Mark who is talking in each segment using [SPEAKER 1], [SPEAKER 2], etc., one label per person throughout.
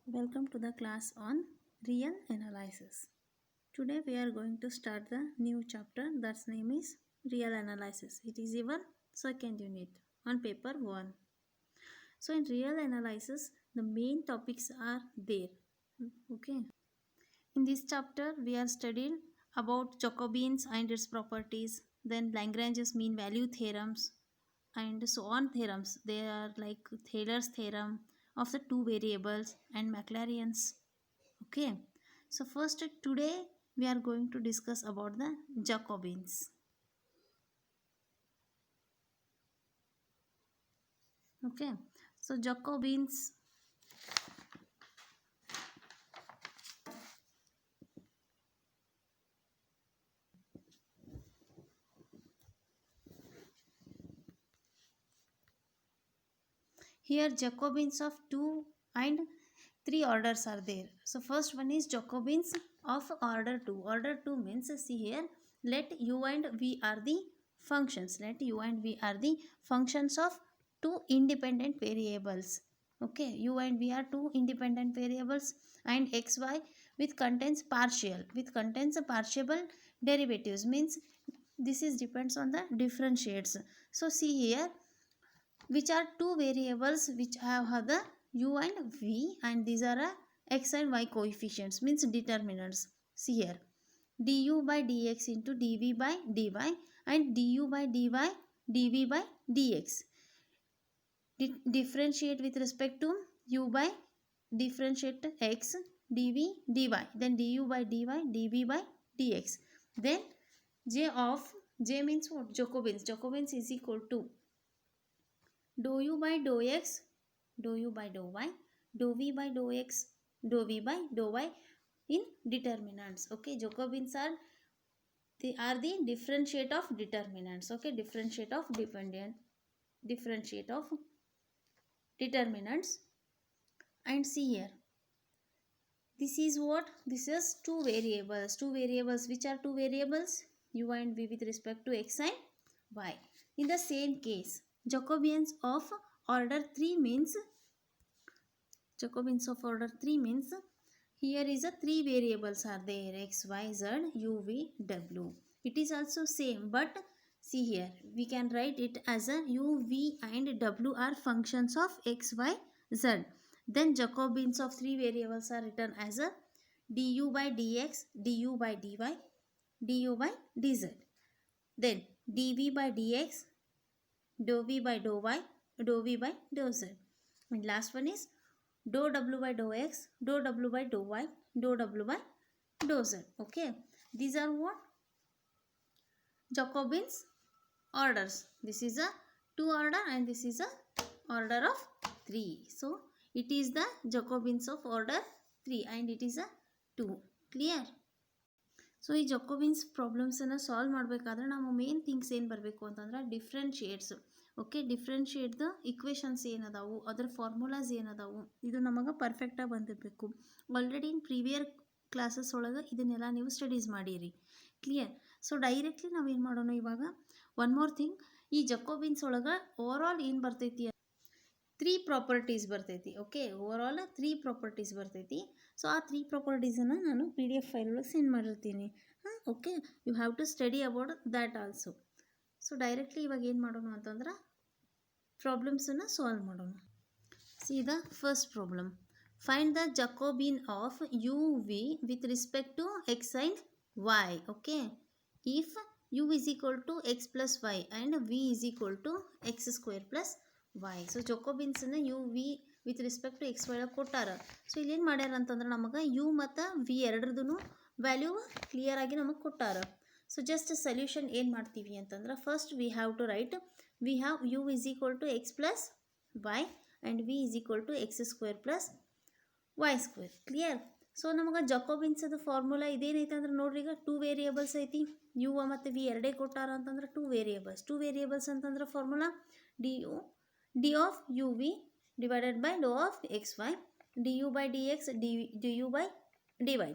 [SPEAKER 1] Welcome to the class on real analysis. Today we are going to start the new chapter that's name is real analysis. It is your second unit on paper 1. So in real analysis the main topics are there. Okay. In this chapter we are studying about Jacobians and its properties, then Lagrange's mean value theorems and so on theorems. They are like Taylor's theorem of the two variables and Maclaurin's. Okay, so first today we are going to discuss about the Jacobins. Okay, so Jacobins, here Jacobins of 2 and 3 orders are there. So first one is Jacobins of order 2. Order 2 means, see here, let u and v are the functions. Let u and v are the functions of two independent variables. Okay, u and v are two independent variables and xy with contains partial derivatives, means this is depends on the differentiates. So see here, which are two variables which have the u and v, and these are x and y coefficients, means determinants. See here, du by dx into dv by dy and du by dy dv by dx. Differentiate with respect to u by differentiate x dv dy, then du by dy dv by dx. Then j means what? Jacobins is equal to dou u by dou x, dou u by dou y, dou v by dou x, dou v by dou y in determinants. Okay, Jacobins are the differentiate of determinants. Okay, differentiate of determinants. And see here, this is what? This is two variables. Which are two variables? U and v with respect to x and y. In the same case, Jacobins of order 3 means here is a three variables are there, x, y, z, u, v, w. It is also same, but see here, we can write it as a u, v and w are functions of x, y, z. Then Jacobins of three variables are written as a du by dx, du by dy, du by dz. Then dv by dx, dou v by dou y, dou v by dou z. And last one is dou w by dou x, dou w by dou y, dou w by dou z. Okay, these are what? Jacobins orders. This is a 2 order and this is a order of 3. So it is the Jacobins of order 3 and it is a 2. Clear? So ಈ ಜಕೋಬಿನ್ಸ್ ಪ್ರಾಬ್ಲಮ್ಸನ್ನು solve ಮಾಡಬೇಕಾದ್ರೆ ನಾವು main things ಏನು ಬರಬೇಕು ಅಂತಂದ್ರೆ ಡಿಫ್ರೆನ್ಷಿಯೇಟ್ಸ್. Okay, ಡಿಫ್ರೆನ್ಷಿಯೇಟ್ದ equations ಏನದಾವು, ಅದರ formulas ಏನದಾವು, ಇದು ನಮಗೆ ಪರ್ಫೆಕ್ಟಾಗಿ ಬಂದಿರಬೇಕು. ಆಲ್ರೆಡಿ ಇನ್ ಪ್ರೀವಿಯರ್ ಕ್ಲಾಸಸ್ ಒಳಗೆ ಇದನ್ನೆಲ್ಲ ನೀವು ಸ್ಟಡೀಸ್ ಮಾಡಿರಿ. ಕ್ಲಿಯರ್? ಸೊ ಡೈರೆಕ್ಟ್ಲಿ ನಾವೇನು ಮಾಡೋಣ ಇವಾಗ, ಒನ್ ಮೋರ್ ಥಿಂಗ್, ಈ ಜಕೋಬಿನ್ಸ್ ಒಳಗೆ ಓವರಾಲ್ ಏನು ಬರ್ತೈತಿ, 3 ಪ್ರಾಪರ್ಟೀಸ್ ಬರ್ತೈತಿ. ಓಕೆ, ಓವರಾಲ್ 3 ಪ್ರಾಪರ್ಟೀಸ್ ಬರ್ತೈತಿ. ಸೊ ಆ 3 ಪ್ರಾಪರ್ಟೀಸನ್ನು ನಾನು PDF ಫೈಲ್ ಒಳಗೆ ಸೆಂಡ್ ಮಾಡಿರ್ತೀನಿ. Okay, you have to study about that also. So directly ಇವಾಗ ಏನು ಮಾಡೋಣ ಅಂತಂದ್ರೆ ಪ್ರಾಬ್ಲಮ್ಸನ್ನು ಸಾಲ್ವ್ ಮಾಡೋಣ. See the first problem, find the Jacobian of u v with respect to x and y. Okay, if u is equal to x plus y and v is equal to x square plus y. So ಜಕೋಬಿನ್ಸನ್ನು u v with respect to x y ಕೊಟ್ಟಾರ. So ಇಲ್ಲೇನು ಮಾಡ್ಯಾರ ಅಂತಂದ್ರೆ ನಮಗೆ you ಮತ್ತು V ಎರಡರದ್ದು value ಕ್ಲಿಯರಾಗಿ ನಮಗೆ ಕೊಟ್ಟಾರ. ಸೊ ಜಸ್ಟ್ ಸೊಲ್ಯೂಷನ್ ಏನು ಮಾಡ್ತೀವಿ ಅಂತಂದ್ರೆ, first we have to write, we have u is equal to x plus y and v is equal to x square plus y square. Clear? So ನಮಗೆ ಜಕೋಬಿನ್ಸದು formula ಇದೇನೈತೆ ಅಂದ್ರೆ ನೋಡ್ರಿ, ಈಗ 2 ವೇರಿಯೇಬಲ್ಸ್ ಐತಿ, you ಮತ್ತು ವಿ ಎರಡೇ ಕೊಟ್ಟಾರ ಅಂತಂದ್ರೆ 2 ವೇರಿಯೇಬಲ್ಸ್ ಅಂತಂದ್ರೆ formula d of u v divided by dou of x y, d u by d x d u by d y,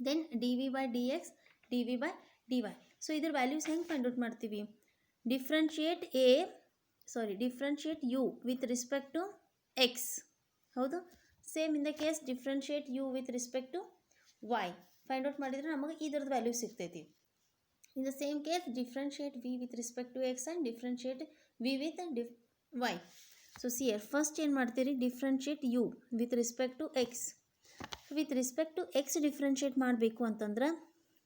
[SPEAKER 1] then d v by d x d v by d y. So ಇದ್ರ values ಹೆಂಗೆ find out ಮಾಡ್ತೀವಿ, differentiate u with respect to x. ಹೌದು, same in the case differentiate u with respect to y find out ಮಾಡಿದರೆ ನಮಗೆ ಇದ್ರದ್ದು value ಸಿಗ್ತೈತಿ. In the same case differentiate v with respect to x and differentiate v with y. So see here first ಏನು ಮಾಡ್ತೀರಿ, differentiate u with respect to x. With respect to x differentiate ಮಾಡಬೇಕು ಅಂತಂದ್ರೆ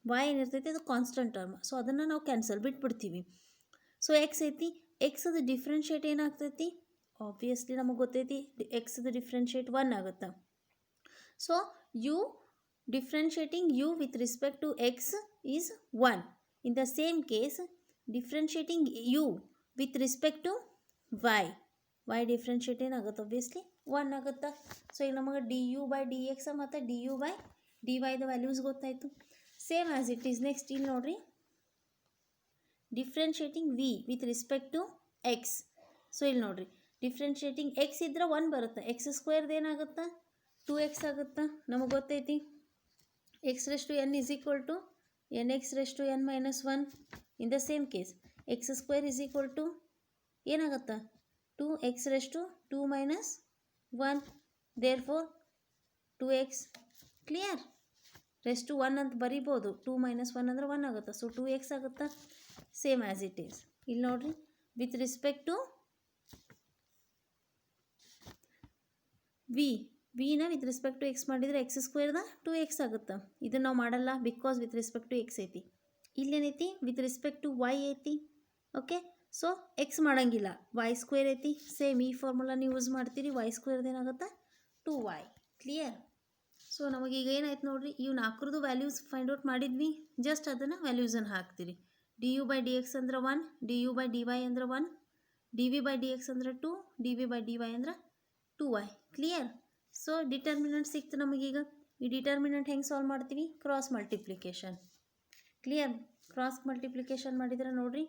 [SPEAKER 1] Y ಏನಿರ್ತೈತಿ ಅದು constant term, so ಅದನ್ನು ನಾವು cancel ಬಿಟ್ಬಿಡ್ತೀವಿ. So X ಐತಿ, ಎಕ್ಸದು differentiate ಏನಾಗ್ತೈತಿ, obviously ನಮಗೆ ಗೊತ್ತೈತಿ ಎಕ್ಸದು ಡಿಫ್ರೆನ್ಷಿಯೇಟ್ 1 ಆಗುತ್ತೆ. So u differentiating u with respect to x is 1. In the same case differentiating u with respect to y differentiate ಏನಾಗುತ್ತೆ, ಆಬ್ವಿಯಸ್ಲಿ 1 ಆಗುತ್ತೆ. ಸೊ ಈಗ ನಮಗೆ d u by d x ಮತ್ತು ಡಿ ಯು ಬೈ ಡಿ ವೈದ values ಗೊತ್ತಾಯಿತು. Same as it is next ಇಲ್ಲಿ ನೋಡಿರಿ, differentiating v with respect to x. So ಇಲ್ಲಿ ನೋಡಿರಿ, ಡಿಫ್ರೆನ್ಷಿಯೇಟಿಂಗ್ ಎಕ್ಸ್ ಇದ್ರೆ 1 ಬರುತ್ತೆ, ಎಕ್ಸ್ ಸ್ಕ್ವೇರ್ದು ಏನಾಗುತ್ತೆ 2x ಆಗುತ್ತೆ. ನಮಗೆ ಗೊತ್ತೈತಿ x raise to n is equal to n x raise to n minus 1. In the same case x square is equal to ಏನಾಗುತ್ತೆ 2x raise to 2 minus 1. Therefore 2x clear. Raise to 1 ಅಂತ ಬರಿಬೋದು, 2 minus 1 ಅಂದ್ರೆ 1 ಆಗುತ್ತೆ. So 2x ಆಗುತ್ತೆ. Same as it is ಇಲ್ಲಿ ನೋಡಿರಿ, with respect to ವಿನ with respect to x ಮಾಡಿದರೆ ಎಕ್ಸ್ ಸ್ಕ್ವೇರ್ದ 2x ಆಗುತ್ತೆ. ಇದನ್ನು ನಾವು ಮಾಡಲ್ಲ because with respect to x ಐತಿ. ಇಲ್ಲೇನೈತಿ ವಿತ್ ರೆಸ್ಪೆಕ್ಟ್ ಟು ವೈ ಐತಿ. ಓಕೆ, ಸೊ ಎಕ್ಸ್ ಮಾಡೋಂಗಿಲ್ಲ, ವೈ ಸ್ಕ್ವೇರ್ ಐತಿ. ಸೇಮ್ ಈ ಫಾರ್ಮುಲಾನ ಯೂಸ್ ಮಾಡ್ತೀರಿ, ವೈ ಸ್ಕ್ವೇರ್ದು ಏನಾಗುತ್ತೆ 2y. ಕ್ಲಿಯರ್. ಸೊ ನಮಗೀಗ ಏನಾಯ್ತು ನೋಡಿರಿ, ಇವು 4 ವ್ಯಾಲ್ಯೂಸ್ ಫೈಂಡ್ ಔಟ್ ಮಾಡಿದ್ವಿ, ಜಸ್ಟ್ ಅದನ್ನು ವ್ಯಾಲ್ಯೂಸನ್ನು ಹಾಕ್ತೀರಿ. D u by d x ಅಂದ್ರೆ 1, d u by d y ಅಂದ್ರೆ 1, d v by d x ಅಂದ್ರೆ 2, d v by d y ಅಂದ್ರೆ 2y. ಕ್ಲಿಯರ್. ಸೊ ಡಿಟರ್ಮಿನೆಂಟ್ ಸಿಕ್ತು ನಮಗೀಗ. ಈ ಡಿಟರ್ಮಿನೆಂಟ್ ಹೆಂಗೆ ಸಾಲ್ವ್ ಮಾಡ್ತೀವಿ, cross multiplication. Clear. Cross multiplication ಮಾಡಿದರೆ ನೋಡಿರಿ,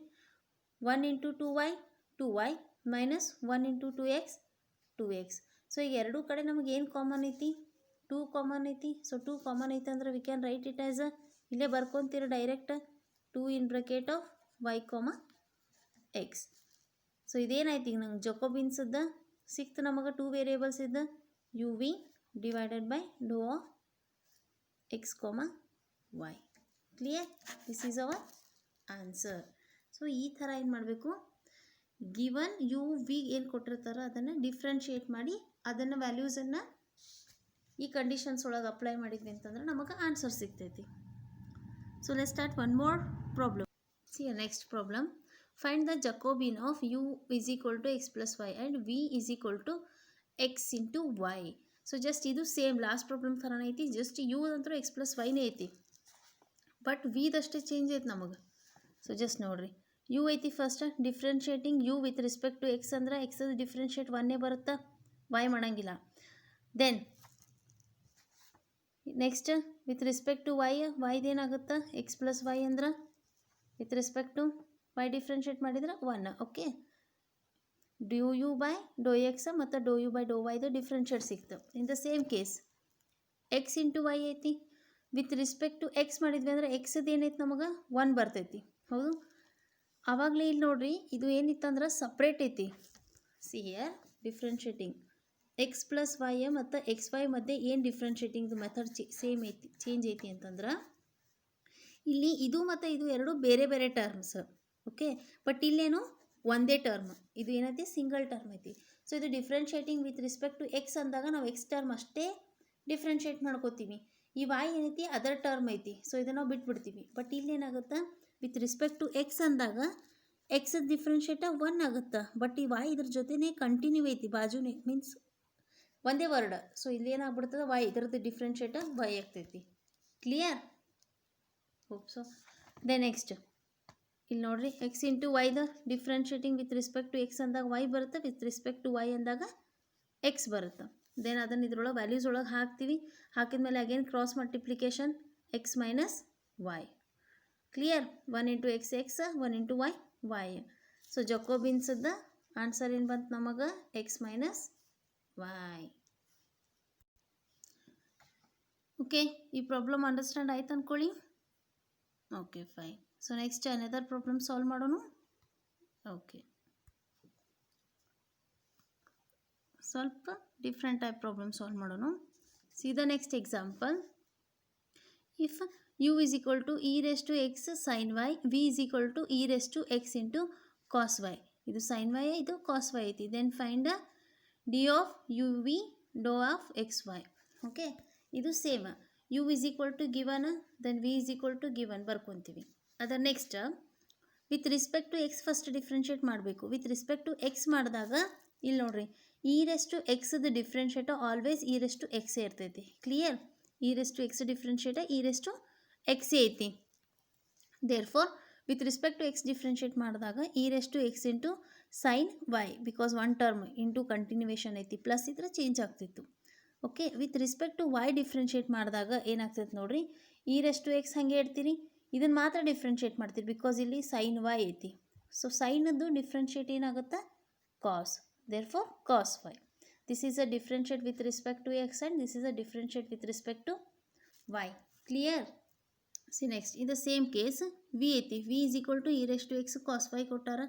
[SPEAKER 1] 1 into 2y minus 1 into 2x 2x. So ಈಗ ಎರಡೂ ಕಡೆ ನಮಗೆ ಏನು ಕಾಮನ್ ಐತಿ, 2 ಕಾಮನ್ ಐತಿ. ಸೊ 2 ಕಾಮನ್ ಐತಿ ಅಂದ್ರೆ we can write it as ಇಲ್ಲೇ ಬರ್ಕೊತೀರ direct 2 in bracket of y, x. So ಇದೇನಾಯ್ತು ಈಗ ನಂಗೆ ಜಕೋಬಿನ್ಸದ್ದು ಸಿಕ್ತು ನಮಗೆ 2 ವೇರಿಯೇಬಲ್ಸ್ ಇದ್ದ u v divided by dou of x, y. Clear. This is our answer. So ಈ ಥರ ಏನು ಮಾಡಬೇಕು, ಗಿವನ್ ಯು ವಿ ಏನು ಕೊಟ್ಟಿರ್ತಾರೋ ಅದನ್ನು ಡಿಫ್ರೆನ್ಷಿಯೇಟ್ ಮಾಡಿ ಅದನ್ನು ವ್ಯಾಲ್ಯೂಸನ್ನು ಈ ಕಂಡೀಷನ್ಸ್ ಒಳಗೆ ಅಪ್ಲೈ ಮಾಡಿದ್ವಿ ಅಂತಂದ್ರೆ ನಮಗೆ ಆನ್ಸರ್ ಸಿಗ್ತೈತಿ. So let's start one more problem. See next problem, find the Jacobian of u is equal to x plus y and v is equal to x into y. So just ಇದು same last problem ಥರನೇ ಐತಿ, just u ಅಂತೂ x plus ವೈನೇ ಐತಿ, but ವಿದಷ್ಟೇ change ಐತಿ ನಮಗೆ. So just ನೋಡಿರಿ, ಯು ಐತಿ first, differentiating u with respect to x ಅಂದ್ರೆ ಎಕ್ಸದು ಡಿಫ್ರೆನ್ಷಿಯೇಟ್ 1 ಬರುತ್ತೆ, ವೈ ಮಾಡೋಂಗಿಲ್ಲ. Then next with respect to ವೈದು ಏನಾಗುತ್ತೆ ಎಕ್ಸ್ ಪ್ಲಸ್ ವೈ ಅಂದ್ರೆ with respect to y differentiate ಮಾಡಿದ್ರೆ 1. Okay, do u by Dow x ಮತ್ತು ಡೋ ಯು ಬೈ ಡೋ ವೈದು ಡಿಫ್ರೆನ್ಷಿಯೇಟ್ ಸಿಕ್ತು. In the same case x into y ಐತಿ, with respect to x ಮಾಡಿದ್ವಿ ಅಂದರೆ ಎಕ್ಸದು ಏನೈತಿ ನಮಗೆ 1 ಬರ್ತೈತಿ. ಹೌದು, ಆವಾಗಲೇ ಇಲ್ಲಿ ನೋಡಿರಿ, ಇದು ಏನಿತ್ತಂದ್ರೆ ಸಪ್ರೇಟ್ ಐತಿ. See here differentiating x plus y ಮತ್ತು ಎಕ್ಸ್ ವೈ ಮಧ್ಯೆ ಏನು ಡಿಫ್ರೆನ್ಷಿಯೇಟಿಂಗ್ ಮೆಥಡ್ ಸೇಮ್ ಐತಿ, ಚೇಂಜ್ ಐತಿ ಅಂತಂದ್ರೆ ಇಲ್ಲಿ ಇದು ಮತ್ತು ಇದು ಎರಡು ಬೇರೆ ಬೇರೆ ಟರ್ಮ್ಸ್. ಓಕೆ, ಬಟ್ ಇಲ್ಲೇನು ಒಂದೇ ಟರ್ಮ್, ಇದು ಏನೈತಿ ಸಿಂಗಲ್ ಟರ್ಮ್ ಐತಿ. ಸೊ ಇದು differentiating with respect to x ಅಂದಾಗ ನಾವು ಎಕ್ಸ್ ಟರ್ಮ್ ಅಷ್ಟೇ ಡಿಫ್ರೆನ್ಷಿಯೇಟ್ ಮಾಡ್ಕೋತೀವಿ. ಈ ವೈ ಏನೈತಿ ಅದರ್ ಟರ್ಮ್ ಐತಿ, ಸೊ ಇದನ್ನು ನಾವು ಬಿಟ್ಬಿಡ್ತೀವಿ. ಬಟ್ ಇಲ್ಲೇನಾಗುತ್ತೆ ವಿತ್ ರೆಸ್ಪೆಕ್ಟ್ ಟು ಎಕ್ಸ್ ಅಂದಾಗ ಎಕ್ಸ್ ಡಿಫ್ರೆನ್ಷಿಯೇಟ 1 ಆಗುತ್ತೆ, ಬಟ್ ಈ ವೈ ಇದ್ರ ಜೊತೆನೇ ಕಂಟಿನ್ಯೂ ಐತಿ, ಬಾಜುನೇ ಮೀನ್ಸ್ ಒಂದೇ ವರ್ಡ್. ಸೊ ಇಲ್ಲಿ ಏನಾಗ್ಬಿಡ್ತದೆ ವೈ ಇದರದ್ದು ಡಿಫ್ರೆನ್ಷಿಯೇಟ ವೈ ಆಗ್ತೈತಿ. Clear. Hope so. The next ಇಲ್ಲಿ ನೋಡಿರಿ, ಎಕ್ಸ್ ಇಂಟು ವೈದ differentiating with respect to x ಅಂದಾಗ ವೈ ಬರುತ್ತೆ, ವಿತ್ ರೆಸ್ಪೆಕ್ಟ್ ಟು ವೈ ಅಂದಾಗ ಎಕ್ಸ್ ಬರುತ್ತೆ. ದೆನ್ ಅದನ್ನು ಇದ್ರೊಳಗೆ ವ್ಯಾಲ್ಯೂಸ್ ಒಳಗೆ ಹಾಕ್ತೀವಿ. ಹಾಕಿದ್ಮೇಲೆ again cross multiplication X minus y. Clear. 1 into x x, 1 into y y. So ಜಕೋಬಿನ್ಸದ ಆನ್ಸರ್ ಏನು ಬಂತು ನಮಗೆ ಎಕ್ಸ್ ಮೈನಸ್ ವೈ. ಓಕೆ, ಈ ಪ್ರಾಬ್ಲಮ್ ಅಂಡರ್ಸ್ಟ್ಯಾಂಡ್ ಆಯ್ತು ಅಂದ್ಕೊಳ್ಳಿ. Okay fine. So next another problem solve ಮಾಡೋಣ. ಓಕೆ, ಸ್ವಲ್ಪ ಡಿಫ್ರೆಂಟ್ ಟೈಪ್ ಪ್ರಾಬ್ಲಮ್ ಸಾಲ್ವ್ ಮಾಡೋಣ. See the next example. If u is equal to e raised to x sin y, v is equal to e raised to x into cos y. ಇದು sin y ಇದು cos y ಐತಿ. Then find d of u v dou of x y. Okay, ಇದು same. u is equal to given, then v is equal to given ಬರ್ಕೊತೀವಿ. ಅದರ next with respect to x first differentiate ಮಾಡಬೇಕು. With respect to x ಮಾಡಿದಾಗ ಇಲ್ಲಿ ನೋಡ್ರಿ, e raise to ಎಕ್ಸ್ದು differentiate always e raise to ಎಕ್ಸೇ ಇರ್ತೈತಿ. Clear? E raise to x differentiate e raise to ಎಕ್ಸೇ ಐತಿ. Therefore with respect to x differentiate ಮಾಡಿದಾಗ e raise to x into sine y, because one term into continuation ಐತಿ, plus ಇದ್ರೆ change ಆಗ್ತಿತ್ತು. Okay, with respect to y differentiate ಮಾಡಿದಾಗ ಏನಾಗ್ತೈತೆ ನೋಡ್ರಿ, e raise to X ಹಾಗೆ ಇಡ್ತೀರಿ, ಇದನ್ನು ಮಾತ್ರ ಡಿಫ್ರೆನ್ಷಿಯೇಟ್ ಮಾಡ್ತೀರಿ ಬಿಕಾಸ್ ಇಲ್ಲಿ ಸೈನ್ ವೈ ಐತಿ. ಸೊ ಸೈನದ್ದು ಡಿಫ್ರೆನ್ಷಿಯೇಟ್ ಏನಾಗುತ್ತೆ? Cos. Therefore cos y. This is a differentiate with respect to x and this is a differentiate with respect to y. Clear? See next in the same case v ಐತಿ. V is equal to e raise to x cos y ಕೊಟ್ಟಾರ.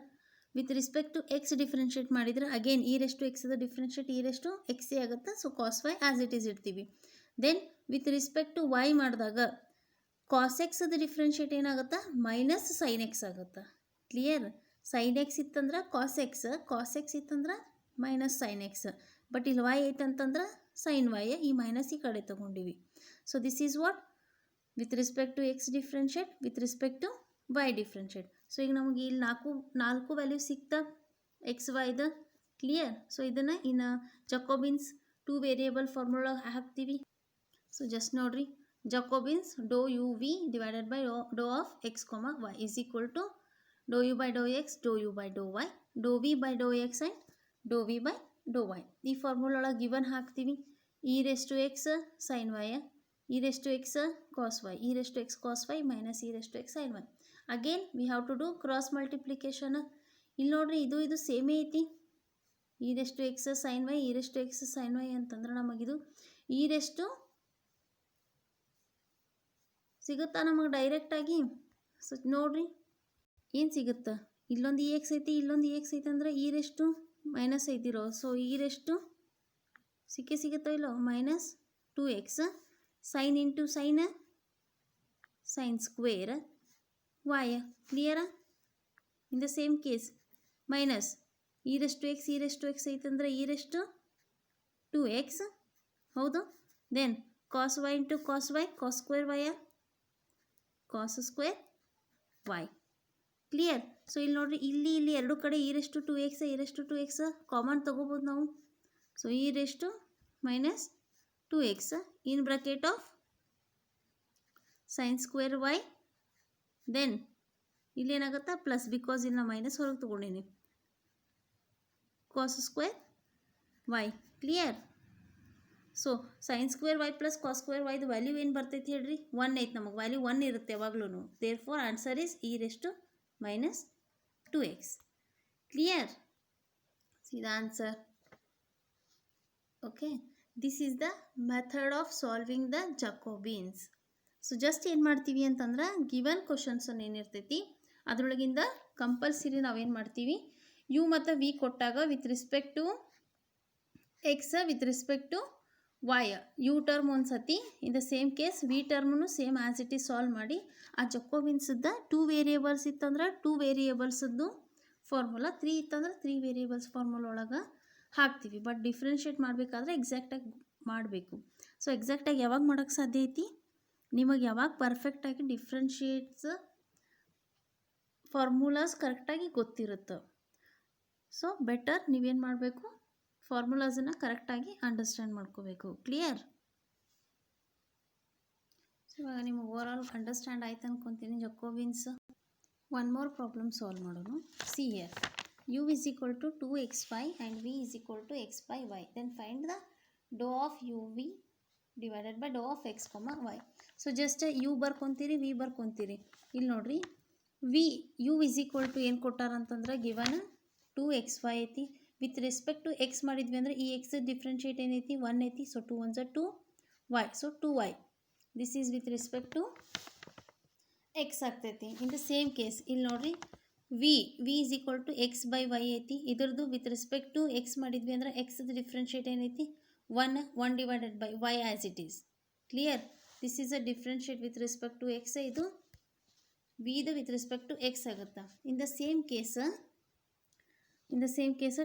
[SPEAKER 1] With respect to x differentiate ಮಾಡಿದರೆ again e raise to ಎಕ್ಸ್ದ differentiate e raise to ಎಕ್ಸೇ ಆಗುತ್ತೆ. So cos y as it is ಇಡ್ತೀವಿ. Then with respect to y ಮಾಡಿದಾಗ cos ಎಕ್ಸ್ದ differentiate ಏನಾಗುತ್ತೆ? Minus sine x ಆಗುತ್ತೆ. ಕ್ಲಿಯರ್? ಸೈನ್ ಎಕ್ಸ್ ಇತ್ತಂದ್ರೆ ಕಾಸ್ ಎಕ್ಸ್ ಇತ್ತಂದ್ರೆ ಮೈನಸ್ ಸೈನ್ ಎಕ್ಸ್. ಬಟ್ ಇಲ್ಲಿ ವೈ ಐತಂತಂದ್ರೆ ಸೈನ್ ವೈ, ಈ ಮೈನಸ್ ಈ ಕಡೆ ತೊಗೊಂಡಿವಿ. So this is what with respect to x differentiate with respect to y differentiate. So ಈಗ ನಮಗೆ ಇಲ್ಲಿ ನಾಲ್ಕು ವ್ಯಾಲ್ಯೂ ಸಿಗ್ತಾ ಎಕ್ಸ್ ವೈದ. ಕ್ಲಿಯರ್? ಸೊ ಇದನ್ನು ಇನ್ನು ಜಕೋಬಿನ್ಸ್ 2 ವೇರಿಯೇಬಲ್ ಫಾರ್ಮುಲಾ ಹಾಕ್ತೀವಿ. ಸೊ ಜಸ್ಟ್ ನೋಡ್ರಿ, Jacobians dou u v divided by dou of x comma y is equal to dou u by Dow x dou u by dou y dou v by Dow x and dou v by dou y. ಈ formula ಒಳಗೆ given ಹಾಕ್ತೀವಿ. E raise to x sine y, e raise to x cos y, e raise to x cos Y minus e raise to x sine y. Again we have to do cross multiplication. ಇಲ್ಲಿ ನೋಡ್ರಿ, ಇದು ಸೇಮೇ ಐತಿ. E raise to x sine y, e raise to x sine y ಅಂತಂದ್ರೆ ನಮಗಿದು E raise to ಸಿಗುತ್ತಾ ನಮಗೆ ಡೈರೆಕ್ಟಾಗಿ? ಸೊ ನೋಡ್ರಿ ಏನು ಸಿಗುತ್ತೆ, ಇಲ್ಲೊಂದು ಇ ಎಕ್ಸ್ ಐತಿ, ಇಲ್ಲೊಂದು ಇ ಎಕ್ಸ್ ಐತಿ ಅಂದ್ರೆ ಇ ರೆಸ್ ಟು ಮೈನಸ್ ಐತಿರೋ. ಸೊ ಇ ರೆಸ್ ಟು ಸಿಗುತ್ತೋ ಇಲ್ಲೋ minus 2x sine into sine square y. ಕ್ಲಿಯರಾ? In the same case minus e raise to x ಐತಂದ್ರೆ ಇ ರೆಸ್ ಟು 2x. ಹೌದು? Then cos y into cos y, cos square y, cos square y. Clear? So ಇಲ್ಲಿ ನೋಡ್ರಿ, ಇಲ್ಲಿ ಎರಡು ಕಡೆ E raise to 2x common ತೊಗೋಬೋದು ನಾವು. So e raise to minus 2x in bracket of sine square y. Then ಇಲ್ಲಿ ಏನಾಗುತ್ತಾ plus, because ಇಲ್ಲಿ ನಾವು ಮೈನಸ್ ಹೊರಗೆ ತೊಗೊಂಡೀನಿ, cos square y. Clear? So sine square y plus cos square ವೈದು value ಏನು ಬರ್ತೈತಿ ಹೇಳ್ರಿ? 1 ಐತಿ. ನಮಗೆ ವ್ಯಾಲ್ಯೂ 1 ಇರುತ್ತೆ ಯಾವಾಗಲೂ. Therefore answer is e raise to minus 2x. Clear? See the answer. Okay, this is the method of solving the Jacobins. So just ಏನು ಮಾಡ್ತೀವಿ ಅಂತಂದ್ರೆ ಗಿವನ್ ಕ್ವಶನ್ಸ್ ಏನಿರ್ತೈತಿ ಅದರೊಳಗಿಂದ ಕಂಪಲ್ಸರಿ ನಾವೇನು ಮಾಡ್ತೀವಿ, ಯು ಮತ್ತು ವಿ ಕೊಟ್ಟಾಗ with respect to x with respect to y u term ಒಂದು ಸತಿ, in the same case v ಟರ್ಮ್ನು same as it is solve ಮಾಡಿ ಆ ಜಕೋಬಿನ್ಸ್ದ 2 ವೇರಿಯೇಬಲ್ಸ್ ಇತ್ತಂದ್ರೆ 2 ವೇರಿಯೇಬಲ್ಸದ್ದು ಫಾರ್ಮುಲಾ, 3 ಇತ್ತಂದ್ರೆ 3 ವೇರಿಯೇಬಲ್ಸ್ ಫಾರ್ಮುಲಾ ಒಳಗೆ ಹಾಕ್ತೀವಿ. ಬಟ್ ಡಿಫ್ರೆನ್ಷಿಯೇಟ್ ಮಾಡಬೇಕಾದ್ರೆ ಎಕ್ಸಾಕ್ಟಾಗಿ ಮಾಡಬೇಕು. ಸೊ ಎಕ್ಸಾಕ್ಟಾಗಿ ಯಾವಾಗ ಮಾಡೋಕ್ಕೆ ಸಾಧ್ಯ ಐತಿ? ನಿಮಗೆ ಯಾವಾಗ ಪರ್ಫೆಕ್ಟಾಗಿ ಡಿಫ್ರೆನ್ಷಿಯೇಟ್ಸ್ ಫಾರ್ಮುಲಾಸ್ ಕರೆಕ್ಟಾಗಿ ಗೊತ್ತಿರುತ್ತೆ. ಸೊ ಬೆಟರ್ ನೀವೇನು ಮಾಡಬೇಕು, ಫಾರ್ಮುಲಾಸನ್ನು ಕರೆಕ್ಟಾಗಿ ಅಂಡರ್ಸ್ಟ್ಯಾಂಡ್ ಮಾಡ್ಕೋಬೇಕು. ಕ್ಲಿಯರ್? ಸೊ ಇವಾಗ ನಿಮಗೆ ಓವರ್ ಆಲ್ ಅಂಡರ್ಸ್ಟ್ಯಾಂಡ್ ಆಯ್ತು ಅನ್ಕೊತೀನಿ Jacobians. One more problem solve ಮಾಡೋಣ. See here, u is equal to 2xy and v is equal to x by y. Then find the dou of u v divided by dou of x comma y. So just u ಬರ್ಕೊತೀರಿ, v ಬರ್ಕೊತೀರಿ. ಇಲ್ಲಿ ನೋಡ್ರಿ, v u is equal to ಏನು ಕೊಟ್ಟಾರಂತಂದ್ರೆ given 2xy ಐತಿ. With respect to x ಮಾಡಿದ್ವಿ ಅಂದರೆ ಈ ಎಕ್ಸ್ ಡಿಫ್ರೆನ್ಷಿಯೇಟ್ ಏನೈತಿ? 1 ಐತಿ. So 2 1 2y. So 2y this is with respect to x ಆಗ್ತೈತಿ. ಇನ್ ದ ಸೇಮ್ ಕೇಸ್ ಇಲ್ಲಿ ನೋಡ್ರಿ, v is equal to x by y ಐತಿ. ಇದ್ರದ್ದು ವಿತ್ ರೆಸ್ಪೆಕ್ಟ್ ಟು ಎಕ್ಸ್ ಮಾಡಿದ್ವಿ ಅಂದ್ರೆ ಎಕ್ಸ್ದು ಡಿಫ್ರೆನ್ಷಿಯೇಟ್ ಏನೈತಿ 1 divided by y as it is. Clear? This is a differentiate with respect to x. ಇದು ವಿದು with respect to x ಆಗುತ್ತಾ. In the same case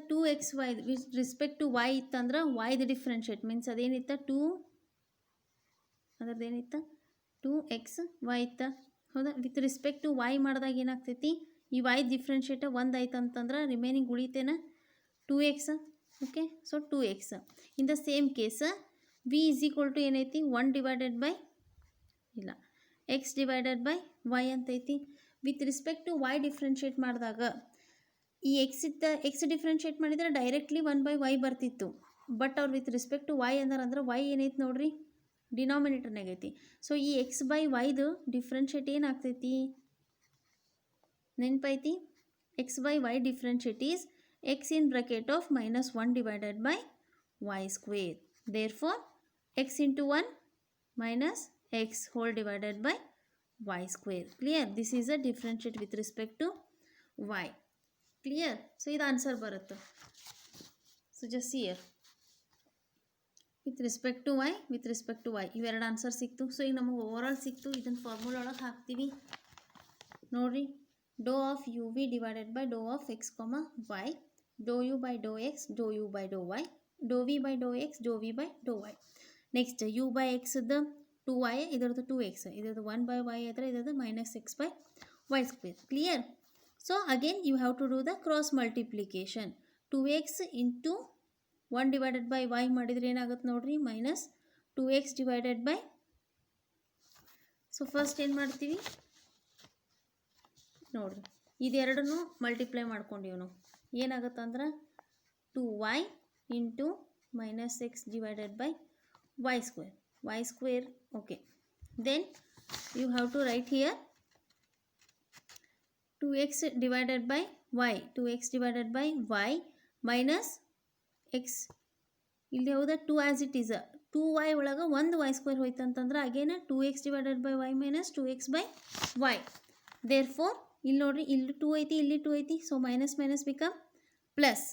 [SPEAKER 1] 2xy with respect to y ಇತ್ತಂದ್ರೆ ವೈದು differentiate means ಅದೇನಿತ್ತ ಅದ್ರದ್ದೇನಿತ್ತ 2xy ಇತ್ತ. ಹೌದಾ? With respect to y ಮಾಡಿದಾಗ ಏನಾಗ್ತೈತಿ, ಈ ವೈ ಡಿಫ್ರೆನ್ಷಿಯೇಟ್ 1 ಆಯ್ತು ಅಂತಂದ್ರೆ ರಿಮೈನಿಂಗ್ ಉಳಿತೇನ 2x. Okay, so 2x. In the same case v is equal to ಏನೈತಿ 1 divided by x divided by y ಅಂತೈತಿ. With respect to y differentiate ಮಾಡಿದಾಗ ಈ ಎಕ್ಸ್ ಡಿಫ್ರೆನ್ಷಿಯೇಟ್ ಮಾಡಿದರೆ ಡೈರೆಕ್ಟ್ಲಿ 1/y ಬರ್ತಿತ್ತು. ಬಟ್ ಅವ್ರು ವಿತ್ ರೆಸ್ಪೆಕ್ಟ್ ಟು ವೈ ಅಂದ್ರೆ Y ಏನೈತಿ ನೋಡ್ರಿ ಡಿನಾಮಿನೇಟರ್ನಾಗ ಐತಿ. ಸೊ ಈ ಎಕ್ಸ್ ಬೈ ವೈದು ಡಿಫ್ರೆನ್ಷಿಯೇಟ್ ಏನಾಗ್ತೈತಿ ನೆನಪೈತಿ? X by y differentiate is x in bracket of -1 divided by y square. Therefore x into 1 minus x whole divided by y square. Clear? This is a differentiate with respect to y. Clear? So ಇದು answer ಬರುತ್ತೆ. So just here with respect to y ಇವೆರಡು answer ಸಿಕ್ತು. So ಈಗ ನಮಗೆ overall ಸಿಕ್ತು. ಇದನ್ನು formula ಒಳಗೆ ಹಾಕ್ತೀವಿ ನೋಡಿರಿ. Dou of u v divided by dou of x y, dou u by Dow x, dou u by dou y, dou v by Dow x, dou v by dou y. Next u by ಎಕ್ಸ್ದು 2y, ಇದರದ್ದು 2x, ಇದರದ್ದು 1/y ಆದರೆ ಇದರದ್ದು -x by y square. Clear? So again you have to do the cross multiplication. 2x into 1 divided by y ಮಾಡಿದರೆ ಏನಾಗುತ್ತೆ ನೋಡ್ರಿ -2x divided by. So first ಏನು ಮಾಡ್ತೀವಿ ನೋಡ್ರಿ, ಇದೆರಡನ್ನೂ ಮಲ್ಟಿಪ್ಲೈ ಮಾಡ್ಕೊಂಡಿವಿ ನಾವು. ಏನಾಗುತ್ತೆ ಅಂದ್ರೆ 2y into -x divided by y square. Okay, then you have to write here 2x divided by y minus x. ಇಲ್ಲಿ ಹೌದಾ 2 ಆಸ್ ಇಟ್ ಈಸ್ 2y ಒಳಗೆ ಒಂದು y ಸ್ಕ್ವೇರ್ ಹೋಯ್ತು ಅಂತಂದ್ರೆ again 2x divided by y minus 2x by y. Therefore ಇಲ್ಲಿ ನೋಡ್ರಿ, ಇಲ್ಲಿ 2 ಐತಿ, ಇಲ್ಲಿ 2 ಐತಿ. So minus become plus.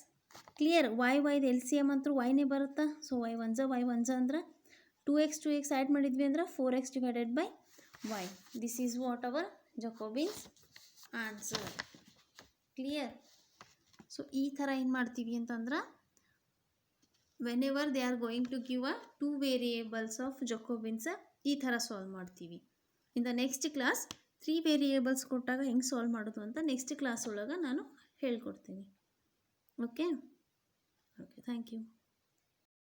[SPEAKER 1] Clear? ವೈದು ಎಲ್ ಸಿ ಎಮ್ ಅಂತೂ ವೈನೇ ಬರುತ್ತಾ. ಸೊ y ಒನ್ಸ ಅಂದ್ರೆ 2x ಆ್ಯಡ್ ಮಾಡಿದ್ವಿ ಅಂದ್ರೆ 4x divided by y. This is what our Jacobians answer. Clear? So ಈ ಥರ ಏನು ಮಾಡ್ತೀವಿ ಅಂತಂದ್ರೆ whenever they are going to give a 2 variables of Jacobians ಈ ಥರ ಸಾಲ್ವ್ ಮಾಡ್ತೀವಿ. In the next class 3 variables ಕೊಟ್ಟಾಗ ಹೆಂಗೆ ಸಾಲ್ವ್ ಮಾಡೋದು ಅಂತ ನೆಕ್ಸ್ಟ್ ಕ್ಲಾಸ್ ಒಳಗೆ ನಾನು ಹೇಳ್ಕೊಡ್ತೀನಿ. Okay, thank you.